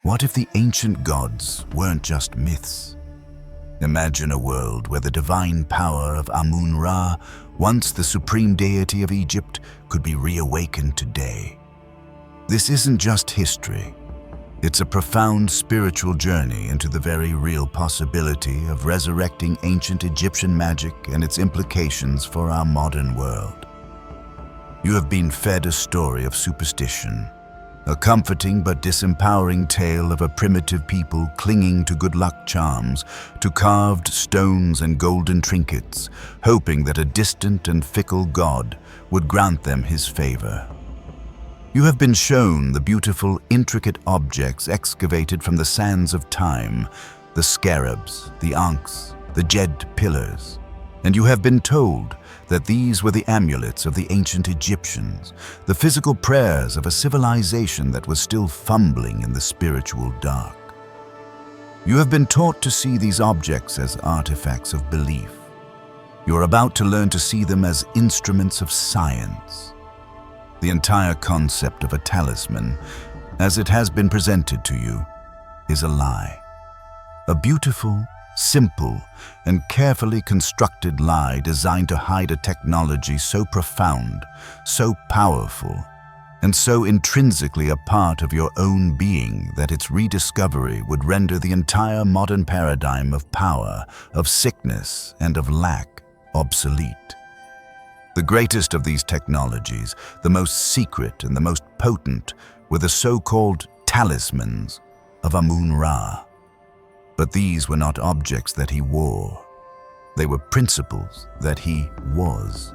What if the ancient gods weren't just myths? Imagine a world where the divine power of Amun-Ra, once the supreme deity of Egypt, could be reawakened today. This isn't just history. It's a profound spiritual journey into the very real possibility of resurrecting ancient Egyptian magic and its implications for our modern world. You have been fed a story of superstition, a comforting but disempowering tale of a primitive people clinging to good luck charms, to carved stones and golden trinkets, hoping that a distant and fickle god would grant them his favor. You have been shown the beautiful, intricate objects excavated from the sands of time, the scarabs, the ankhs, the jed pillars, and you have been told that these were the amulets of the ancient Egyptians, the physical prayers of a civilization that was still fumbling in the spiritual dark. You have been taught to see these objects as artifacts of belief. You are about to learn to see them as instruments of science. The entire concept of a talisman, as it has been presented to you, is a lie. A beautiful, simple, and carefully constructed lie designed to hide a technology so profound, so powerful, and so intrinsically a part of your own being that its rediscovery would render the entire modern paradigm of power, of sickness, and of lack obsolete. The greatest of these technologies, the most secret and the most potent, were the so-called Talismans of Amun-Ra. But these were not objects that he wore. They were principles that he was.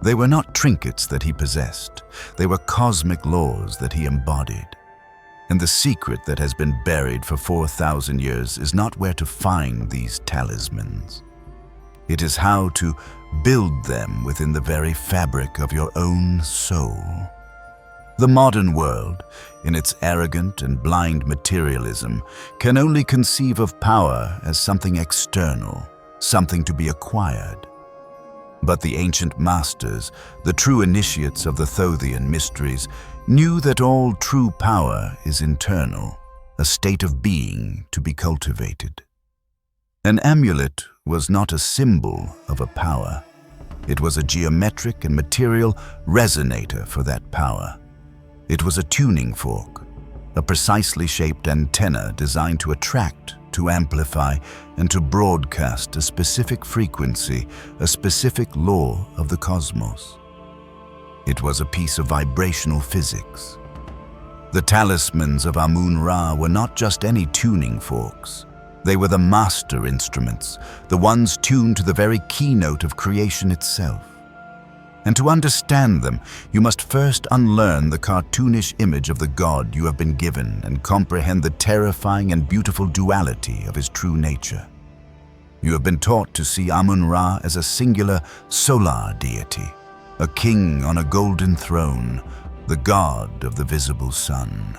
They were not trinkets that he possessed. They were cosmic laws that he embodied. And the secret that has been buried for 4,000 years is not where to find these talismans. It is how to build them within the very fabric of your own soul. The modern world, in its arrogant and blind materialism, can only conceive of power as something external, something to be acquired. But the ancient masters, the true initiates of the Thothian mysteries, knew that all true power is internal, a state of being to be cultivated. An amulet was not a symbol of a power. It was a geometric and material resonator for that power. It was a tuning fork, a precisely shaped antenna designed to attract, to amplify, and to broadcast a specific frequency, a specific law of the cosmos. It was a piece of vibrational physics. The talismans of Amun-Ra were not just any tuning forks. They were the master instruments, the ones tuned to the very keynote of creation itself. And to understand them, you must first unlearn the cartoonish image of the god you have been given and comprehend the terrifying and beautiful duality of his true nature. You have been taught to see Amun-Ra as a singular solar deity, a king on a golden throne, the god of the visible sun.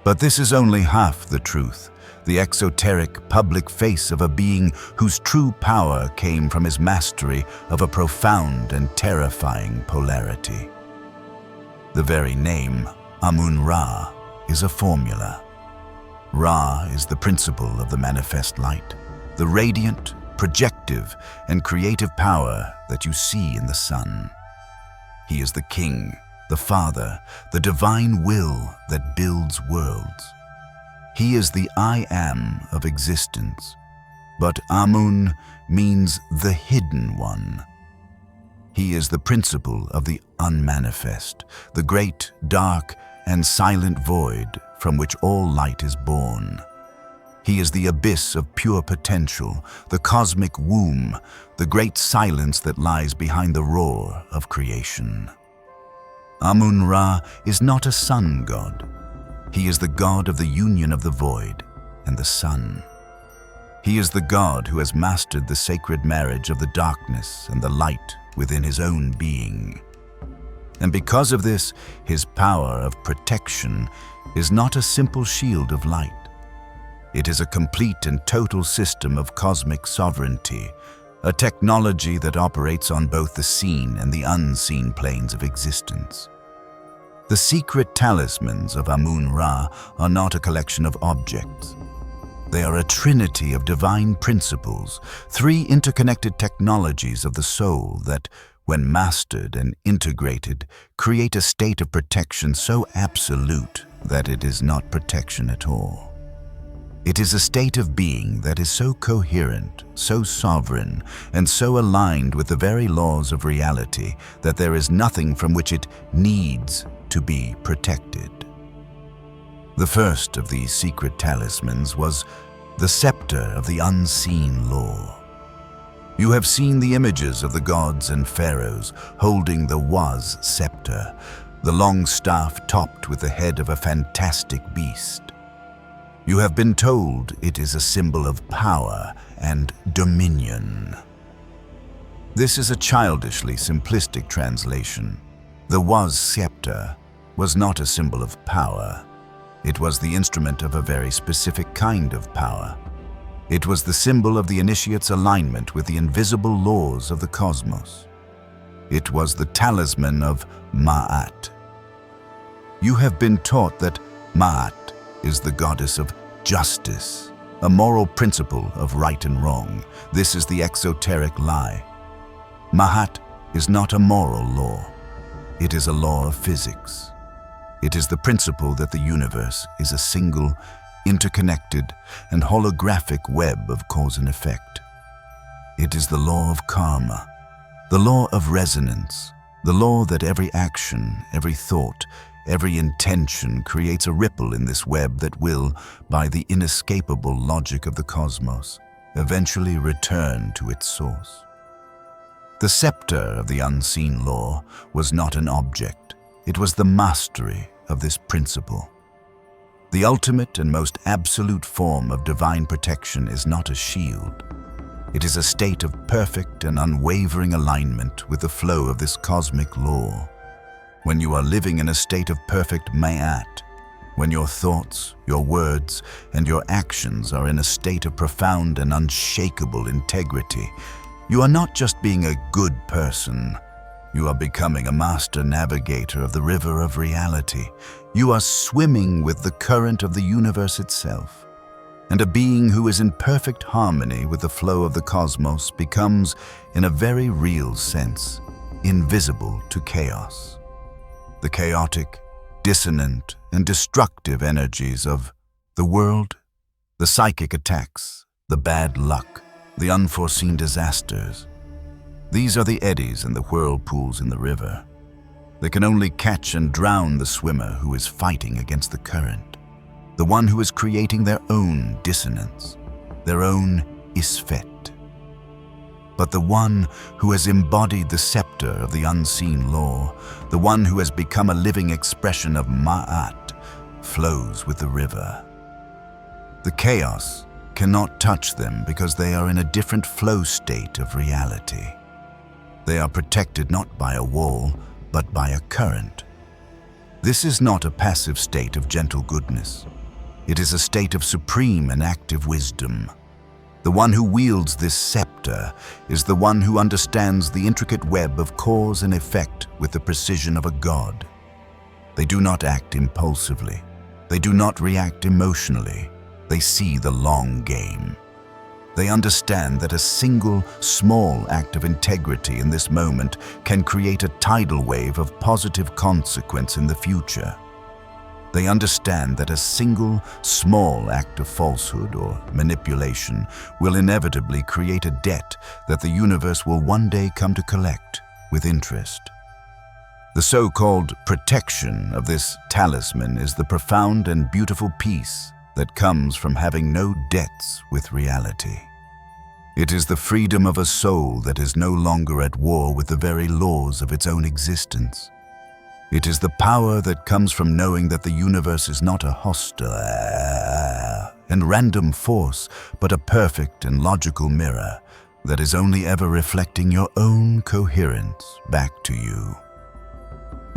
But this is only half the truth, the exoteric public face of a being whose true power came from his mastery of a profound and terrifying polarity. The very name, Amun-Ra, is a formula. Ra is the principle of the manifest light, the radiant, projective, and creative power that you see in the sun. He is the king, the father, the divine will that builds worlds. He is the I am of existence, but Amun means the hidden one. He is the principle of the unmanifest, the great, dark, and silent void from which all light is born. He is the abyss of pure potential, the cosmic womb, the great silence that lies behind the roar of creation. Amun-Ra is not a sun god. He is the god of the union of the void and the sun. He is the god who has mastered the sacred marriage of the darkness and the light within his own being. And because of this, his power of protection is not a simple shield of light. It is a complete and total system of cosmic sovereignty, a technology that operates on both the seen and the unseen planes of existence. The secret talismans of Amun-Ra are not a collection of objects. They are a trinity of divine principles, three interconnected technologies of the soul that, when mastered and integrated, create a state of protection so absolute that it is not protection at all. It is a state of being that is so coherent, so sovereign, and so aligned with the very laws of reality that there is nothing from which it needs to be protected. The first of these secret talismans was the Scepter of the Unseen Law. You have seen the images of the gods and pharaohs holding the Was scepter, the long staff topped with the head of a fantastic beast. You have been told it is a symbol of power and dominion. This is a childishly simplistic translation. The Was scepter was not a symbol of power. It was the instrument of a very specific kind of power. It was the symbol of the initiate's alignment with the invisible laws of the cosmos. It was the talisman of Ma'at. You have been taught that Ma'at is the goddess of justice, a moral principle of right and wrong. This is the exoteric lie. Ma'at is not a moral law. It is a law of physics. It is the principle that the universe is a single, interconnected, and holographic web of cause and effect. It is the law of karma, the law of resonance, the law that every action, every thought, every intention creates a ripple in this web that will, by the inescapable logic of the cosmos, eventually return to its source. The scepter of the unseen law was not an object. It was the mastery of this principle. The ultimate and most absolute form of divine protection is not a shield. It is a state of perfect and unwavering alignment with the flow of this cosmic law. When you are living in a state of perfect ma'at, when your thoughts, your words, and your actions are in a state of profound and unshakable integrity, you are not just being a good person. You are becoming a master navigator of the river of reality. You are swimming with the current of the universe itself. And a being who is in perfect harmony with the flow of the cosmos becomes, in a very real sense, invisible to chaos. The chaotic, dissonant, and destructive energies of the world, the psychic attacks, the bad luck, the unforeseen disasters. These are the eddies and the whirlpools in the river. They can only catch and drown the swimmer who is fighting against the current, the one who is creating their own dissonance, their own isfet. But the one who has embodied the scepter of the unseen law, the one who has become a living expression of Ma'at, flows with the river. The chaos cannot touch them because they are in a different flow state of reality. They are protected not by a wall, but by a current. This is not a passive state of gentle goodness. It is a state of supreme and active wisdom. The one who wields this scepter is the one who understands the intricate web of cause and effect with the precision of a god. They do not act impulsively. They do not react emotionally. They see the long game. They understand that a single, small act of integrity in this moment can create a tidal wave of positive consequence in the future. They understand that a single, small act of falsehood or manipulation will inevitably create a debt that the universe will one day come to collect with interest. The so-called protection of this talisman is the profound and beautiful peace that comes from having no debts with reality. It is the freedom of a soul that is no longer at war with the very laws of its own existence. It is the power that comes from knowing that the universe is not a hostile and random force, but a perfect and logical mirror that is only ever reflecting your own coherence back to you.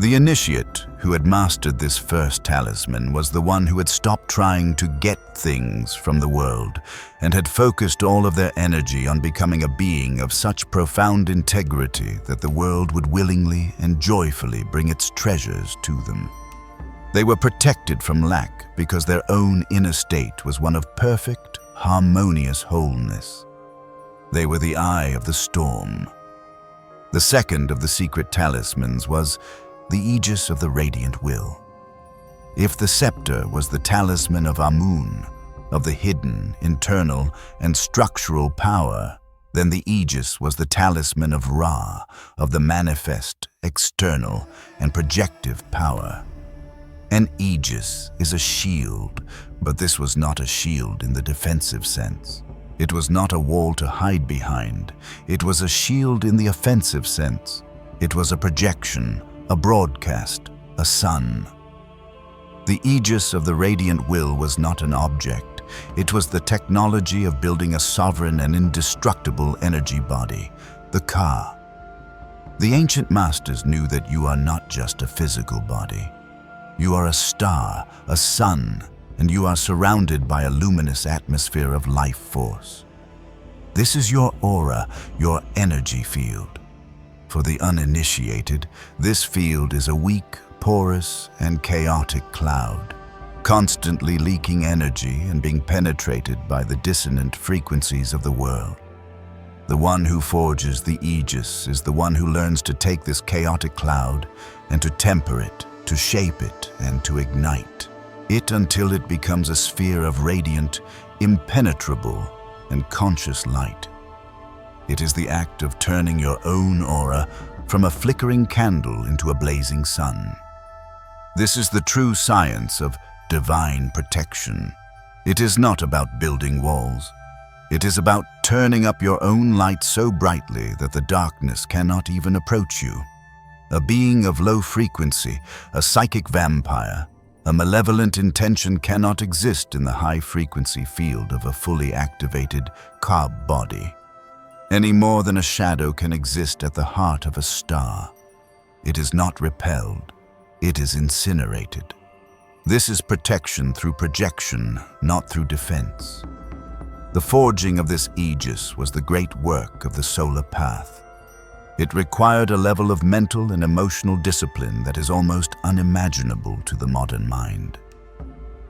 The initiate who had mastered this first talisman was the one who had stopped trying to get things from the world and had focused all of their energy on becoming a being of such profound integrity that the world would willingly and joyfully bring its treasures to them. They were protected from lack because their own inner state was one of perfect, harmonious wholeness. They were the eye of the storm. The second of the secret talismans was the Aegis of the radiant will. If the Scepter was the talisman of Amun, of the hidden, internal, and structural power, then the Aegis was the talisman of Ra, of the manifest, external, and projective power. An Aegis is a shield, but this was not a shield in the defensive sense. It was not a wall to hide behind. It was a shield in the offensive sense. It was a projection, a broadcast, a sun. The Aegis of the radiant will was not an object. It was the technology of building a sovereign and indestructible energy body, the Ka. The ancient masters knew that you are not just a physical body. You are a star, a sun, and you are surrounded by a luminous atmosphere of life force. This is your aura, your energy field. For the uninitiated, this field is a weak, porous, and chaotic cloud, constantly leaking energy and being penetrated by the dissonant frequencies of the world. The one who forges the Aegis is the one who learns to take this chaotic cloud and to temper it, to shape it, and to ignite it until it becomes a sphere of radiant, impenetrable, and conscious light. It is the act of turning your own aura from a flickering candle into a blazing sun. This is the true science of divine protection. It is not about building walls. It is about turning up your own light so brightly that the darkness cannot even approach you. A being of low frequency, a psychic vampire, a malevolent intention cannot exist in the high-frequency field of a fully activated Ka body, any more than a shadow can exist at the heart of a star. It is not repelled, it is incinerated. This is protection through projection, not through defense. The forging of this Aegis was the great work of the solar path. It required a level of mental and emotional discipline that is almost unimaginable to the modern mind.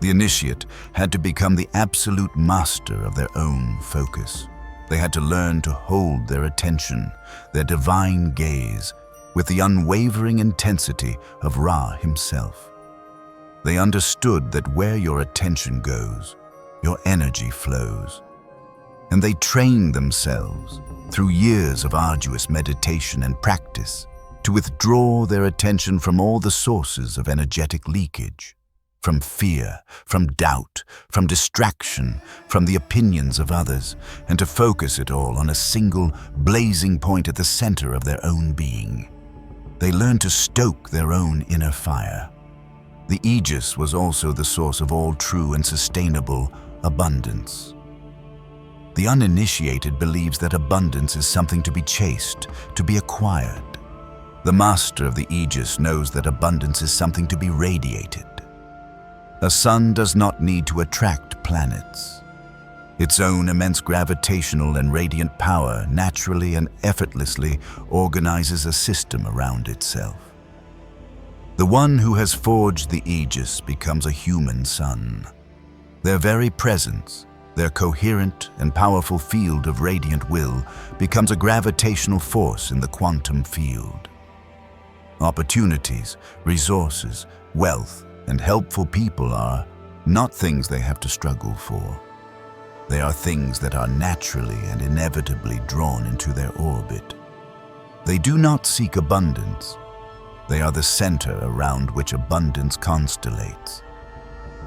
The initiate had to become the absolute master of their own focus. They had to learn to hold their attention, their divine gaze, with the unwavering intensity of Ra himself. They understood that where your attention goes, your energy flows. And they trained themselves, through years of arduous meditation and practice, to withdraw their attention from all the sources of energetic leakage, from fear, from doubt, from distraction, from the opinions of others, and to focus it all on a single, blazing point at the center of their own being. They learned to stoke their own inner fire. The Aegis was also the source of all true and sustainable abundance. The uninitiated believes that abundance is something to be chased, to be acquired. The master of the Aegis knows that abundance is something to be radiated. A sun does not need to attract planets. Its own immense gravitational and radiant power naturally and effortlessly organizes a system around itself. The one who has forged the Aegis becomes a human sun. Their very presence, their coherent and powerful field of radiant will, becomes a gravitational force in the quantum field. Opportunities, resources, wealth, and helpful people are not things they have to struggle for. They are things that are naturally and inevitably drawn into their orbit. They do not seek abundance. They are the center around which abundance constellates.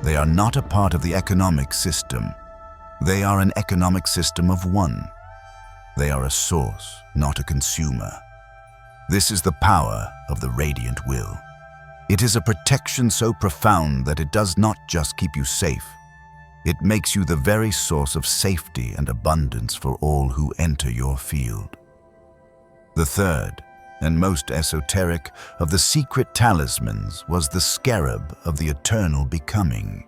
They are not a part of the economic system. They are an economic system of one. They are a source, not a consumer. This is the power of the radiant will. It is a protection so profound that it does not just keep you safe. It makes you the very source of safety and abundance for all who enter your field. The third, and most esoteric, of the secret talismans was the Scarab of the eternal becoming.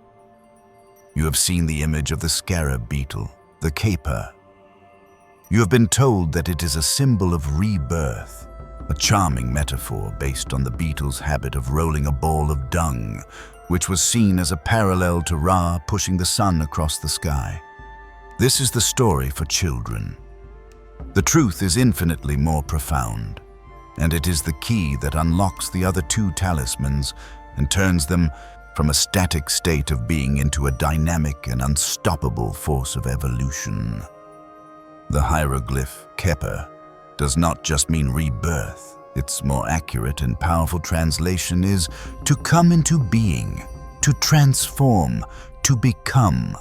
You have seen the image of the scarab beetle, the caper. You have been told that it is a symbol of rebirth, a charming metaphor based on the beetle's habit of rolling a ball of dung, which was seen as a parallel to Ra pushing the sun across the sky. This is the story for children. The truth is infinitely more profound, and it is the key that unlocks the other two talismans and turns them from a static state of being into a dynamic and unstoppable force of evolution. The hieroglyph Keper does not just mean rebirth. Its more accurate and powerful translation is to come into being, to transform, to become.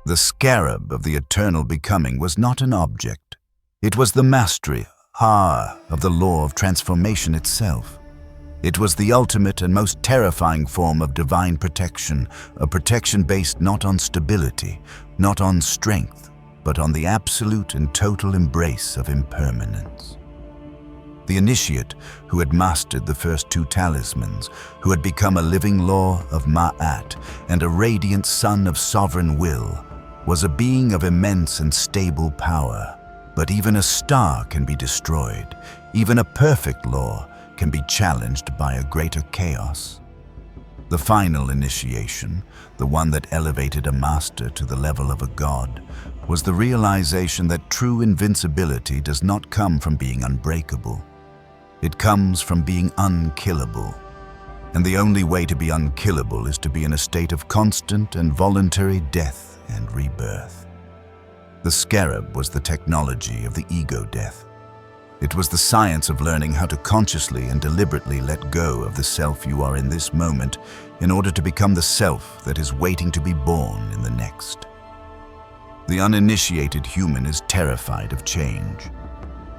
The Scarab of the eternal becoming was not an object. It was the mastery, of the law of transformation itself. It was the ultimate and most terrifying form of divine protection, a protection based not on stability, not on strength, but on the absolute and total embrace of impermanence. The initiate who had mastered the first two talismans, who had become a living law of Ma'at and a radiant sun of sovereign will, was a being of immense and stable power. But even a star can be destroyed. Even a perfect law can be challenged by a greater chaos. The final initiation, the one that elevated a master to the level of a god, was the realization that true invincibility does not come from being unbreakable. It comes from being unkillable. And the only way to be unkillable is to be in a state of constant and voluntary death and rebirth. The Scarab was the technology of the ego death. It was the science of learning how to consciously and deliberately let go of the self you are in this moment in order to become the self that is waiting to be born in the next. The uninitiated human is terrified of change.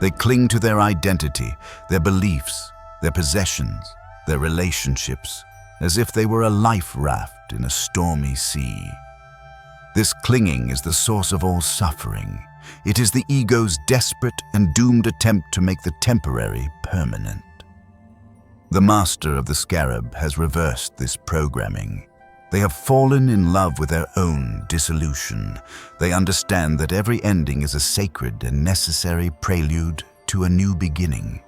They cling to their identity, their beliefs, their possessions, their relationships, as if they were a life raft in a stormy sea. This clinging is the source of all suffering. It is the ego's desperate and doomed attempt to make the temporary permanent. The master of the Scarab has reversed this programming. They have fallen in love with their own dissolution. They understand that every ending is a sacred and necessary prelude to a new beginning.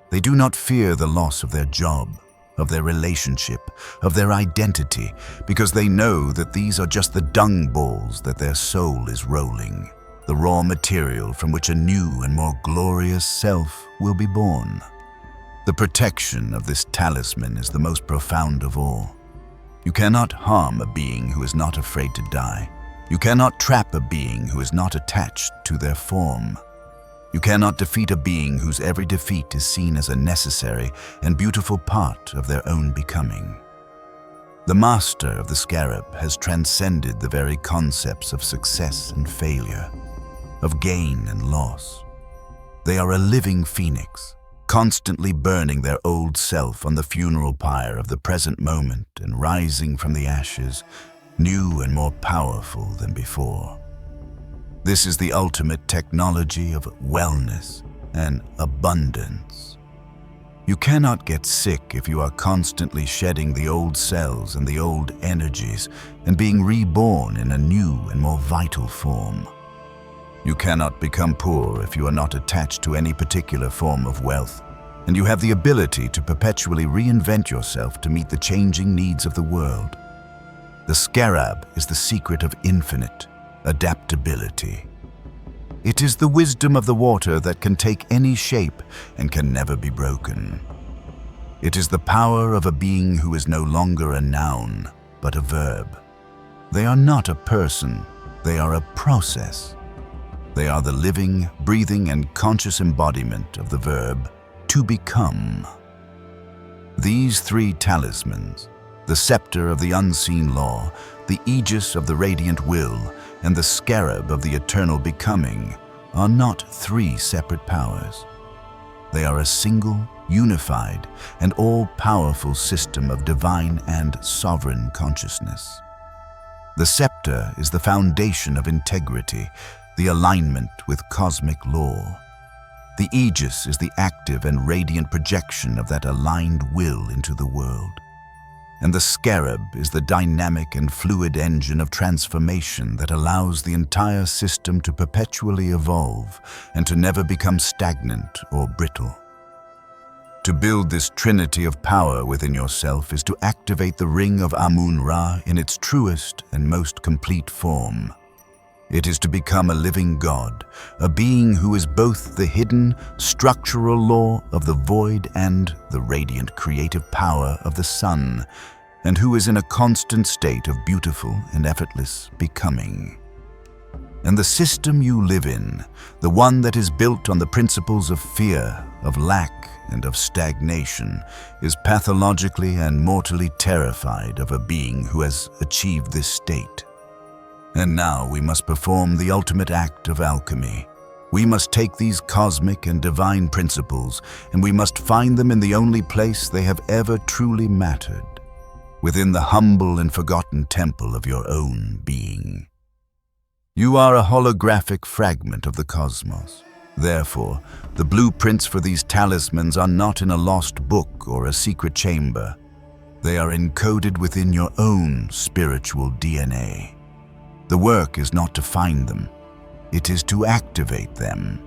They do not fear the loss of their job, of their relationship, of their identity, because they know that these are just the dung balls that their soul is rolling, the raw material from which a new and more glorious self will be born. The protection of this talisman is the most profound of all. You cannot harm a being who is not afraid to die. You cannot trap a being who is not attached to their form. You cannot defeat a being whose every defeat is seen as a necessary and beautiful part of their own becoming. The master of the Scarab has transcended the very concepts of success and failure, of gain and loss. They are a living phoenix, constantly burning their old self on the funeral pyre of the present moment and rising from the ashes, new and more powerful than before. This is the ultimate technology of wellness and abundance. You cannot get sick if you are constantly shedding the old cells and the old energies and being reborn in a new and more vital form. You cannot become poor if you are not attached to any particular form of wealth, and you have the ability to perpetually reinvent yourself to meet the changing needs of the world. The Scarab is the secret of infinite adaptability. It is the wisdom of the water that can take any shape and can never be broken. It is the power of a being who is no longer a noun, but a verb. They are not a person, they are a process. They are the living, breathing, and conscious embodiment of the verb to become. These three talismans, the Scepter of the unseen law, the Aegis of the radiant will, and the Scarab of the eternal becoming, are not three separate powers. They are a single, unified, and all-powerful system of divine and sovereign consciousness. The Scepter is the foundation of integrity, the alignment with cosmic law. The Aegis is the active and radiant projection of that aligned will into the world. And the Scarab is the dynamic and fluid engine of transformation that allows the entire system to perpetually evolve and to never become stagnant or brittle. To build this trinity of power within yourself is to activate the ring of Amun-Ra in its truest and most complete form. It is to become a living God, a being who is both the hidden, structural law of the void and the radiant creative power of the sun, and who is in a constant state of beautiful and effortless becoming. And the system you live in, the one that is built on the principles of fear, of lack, and of stagnation, is pathologically and mortally terrified of a being who has achieved this state. And now we must perform the ultimate act of alchemy. We must take these cosmic and divine principles, and we must find them in the only place they have ever truly mattered, within the humble and forgotten temple of your own being. You are a holographic fragment of the cosmos. Therefore, the blueprints for these talismans are not in a lost book or a secret chamber. They are encoded within your own spiritual DNA. The work is not to find them, it is to activate them.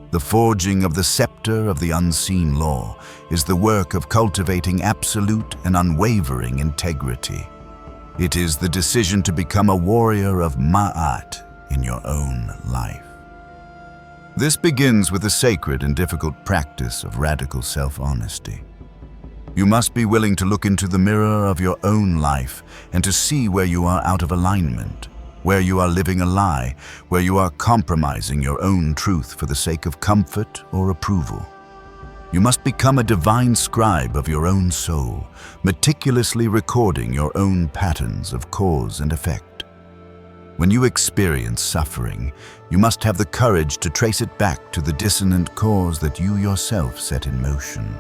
The forging of the scepter of the unseen law is the work of cultivating absolute and unwavering integrity. It is the decision to become a warrior of Ma'at in your own life. This begins with the sacred and difficult practice of radical self-honesty. You must be willing to look into the mirror of your own life and to see where you are out of alignment, where you are living a lie, where you are compromising your own truth for the sake of comfort or approval. You must become a divine scribe of your own soul, meticulously recording your own patterns of cause and effect. When you experience suffering, you must have the courage to trace it back to the dissonant cause that you yourself set in motion.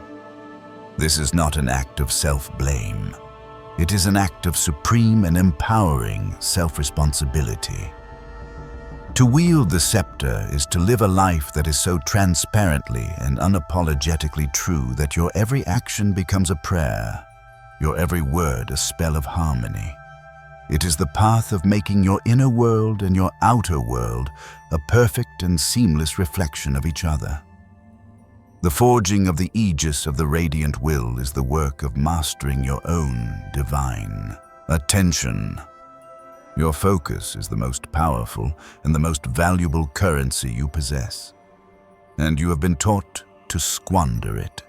This is not an act of self-blame. It is an act of supreme and empowering self-responsibility. To wield the scepter is to live a life that is so transparently and unapologetically true that your every action becomes a prayer, your every word a spell of harmony. It is the path of making your inner world and your outer world a perfect and seamless reflection of each other. The forging of the Aegis of the radiant will is the work of mastering your own divine attention. Your focus is the most powerful and the most valuable currency you possess, and you have been taught to squander it.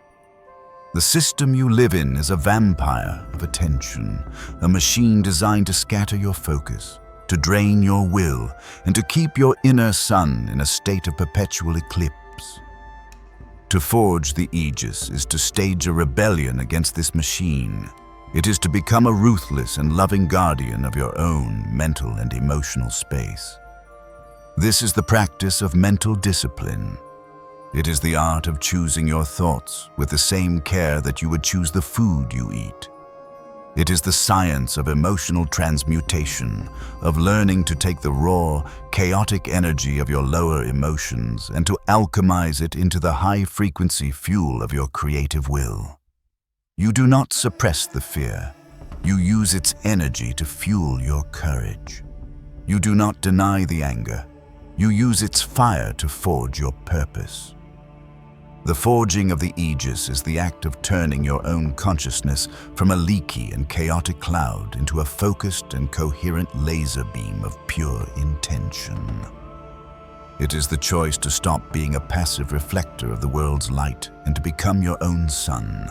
The system you live in is a vampire of attention, a machine designed to scatter your focus, to drain your will, and to keep your inner sun in a state of perpetual eclipse. To forge the Aegis is to stage a rebellion against this machine. It is to become a ruthless and loving guardian of your own mental and emotional space. This is the practice of mental discipline. It is the art of choosing your thoughts with the same care that you would choose the food you eat. It is the science of emotional transmutation, of learning to take the raw, chaotic energy of your lower emotions and to alchemize it into the high-frequency fuel of your creative will. You do not suppress the fear. You use its energy to fuel your courage. You do not deny the anger. You use its fire to forge your purpose. The forging of the Aegis is the act of turning your own consciousness from a leaky and chaotic cloud into a focused and coherent laser beam of pure intention. It is the choice to stop being a passive reflector of the world's light and to become your own sun.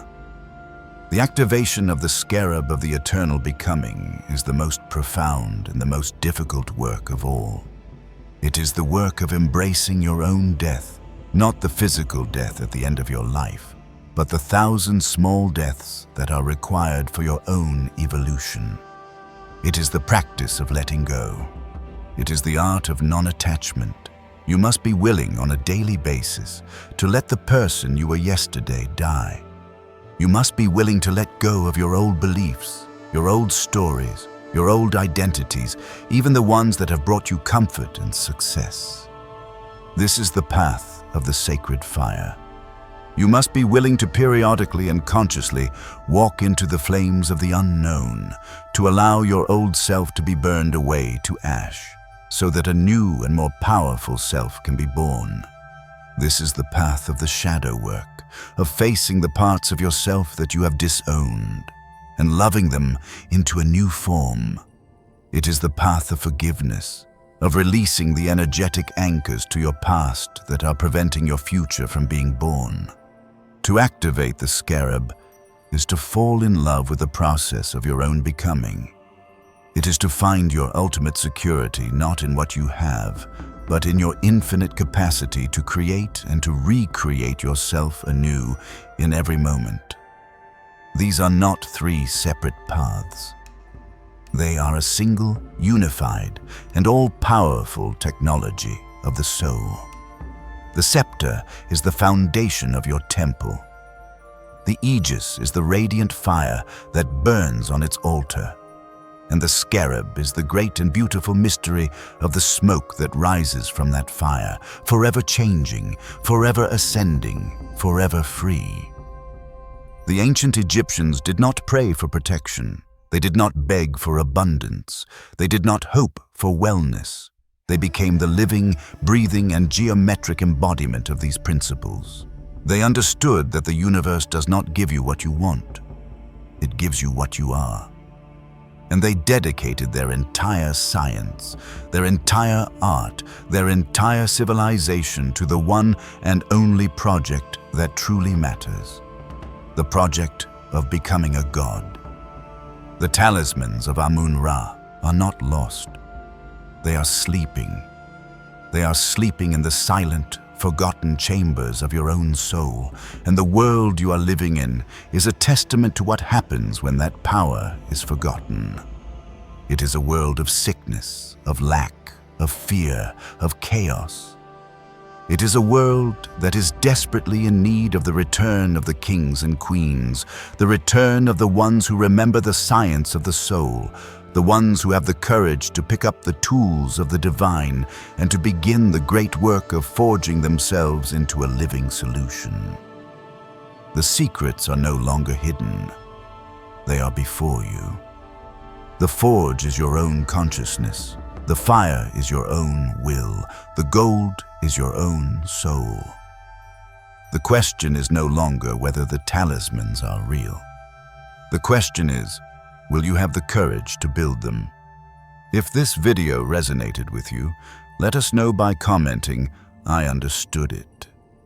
The activation of the Scarab of the eternal becoming is the most profound and the most difficult work of all. It is the work of embracing your own death, not the physical death at the end of your life, but the 1,000 small deaths that are required for your own evolution. It is the practice of letting go. It is the art of non-attachment. You must be willing on a daily basis to let the person you were yesterday die. You must be willing to let go of your old beliefs, your old stories, your old identities, even the ones that have brought you comfort and success. This is the path of the sacred fire. You must be willing to periodically and consciously walk into the flames of the unknown, to allow your old self to be burned away to ash, so that a new and more powerful self can be born. This is the path of the shadow work, of facing the parts of yourself that you have disowned and loving them into a new form. It is the path of forgiveness, of releasing the energetic anchors to your past that are preventing your future from being born. To activate the Scarab is to fall in love with the process of your own becoming. It is to find your ultimate security not in what you have, but in your infinite capacity to create and to recreate yourself anew in every moment. These are not three separate paths. They are a single, unified, and all-powerful technology of the soul. The Scepter is the foundation of your temple. The Aegis is the radiant fire that burns on its altar. And the Scarab is the great and beautiful mystery of the smoke that rises from that fire, forever changing, forever ascending, forever free. The ancient Egyptians did not pray for protection. They did not beg for abundance. They did not hope for wellness. They became the living, breathing, and geometric embodiment of these principles. They understood that the universe does not give you what you want. It gives you what you are. And they dedicated their entire science, their entire art, their entire civilization to the one and only project that truly matters. The project of becoming a god. The Talismans of Amun-Ra are not lost. They are sleeping. They are sleeping in the silent, forgotten chambers of your own soul, and the world you are living in is a testament to what happens when that power is forgotten. It is a world of sickness, of lack, of fear, of chaos. It is a world that is desperately in need of the return of the kings and queens, the return of the ones who remember the science of the soul, the ones who have the courage to pick up the tools of the divine and to begin the great work of forging themselves into a living solution. The secrets are no longer hidden. They are before you. The forge is your own consciousness. The fire is your own will. The gold is your own soul. The question is no longer whether the talismans are real. The question is, will you have the courage to build them? If this video resonated with you, let us know by commenting, "I understood it."